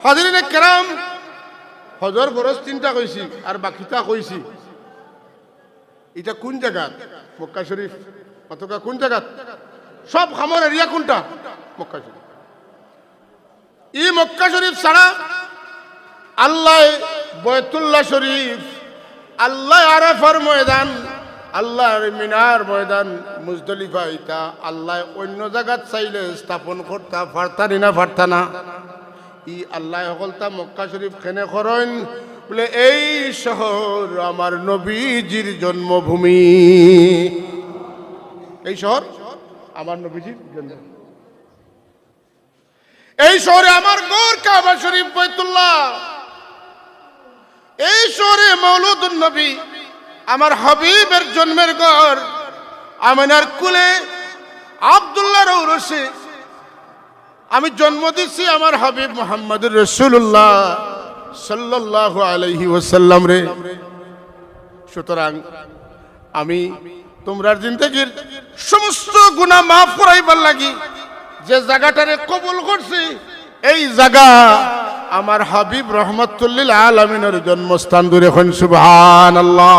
হাজিরিনে কেরাম, হজর ফরজ তিনটা কইছি আর বাকিটা কইছি। এটা কোন জায়গা? মক্কা শরীফ। অথবা কোন জায়গা? সব খামর এরিয়া কোনটা? মক্কা শরীফ। ই মক্কা শরীফ ছাড়া আল্লাহ বয়তুল্লাহ শরীফ, আল্লাহ আরাফার ময়দান, আল্লাহর মিনার ময়দান, মুজদলিফা, এটা আল্লাহ অন্য জায়গাত চাইলে স্থাপন করতা পারতানি না পারতা না। ই আল্লাহ হকলতা মক্কা শরীফ খেনে করেন বলে এই শহর আমার নবীজির জন্মভূমি, এই শহর আমার নবীজির জন্ম, এই শহরে আমার গৌর কাবা শরীফ বাইতুল্লাহ, এই শহরে মৌলুদুন নবী আমার হাবিবের জন্মের ঘর, আমিনার কুলে আব্দুল্লাহর ঔরসে আমি জন্ম দিচ্ছি আমার হাবিব মুহাম্মদুর রাসূলুল্লাহ সাল্লাল্লাহু আলাইহি ওয়াসাল্লাম রে। সুতরাং আমি তোমরার জিন্দেগির সমস্ত গুনাহ মাফ করাইবার লাগি যে জায়গাটারে কবুল করছি, এই জায়গা আমার হাবিব রহমাতুল লিল আলামিনের জন্মস্থান। দূরে হন সুবহানাল্লাহ।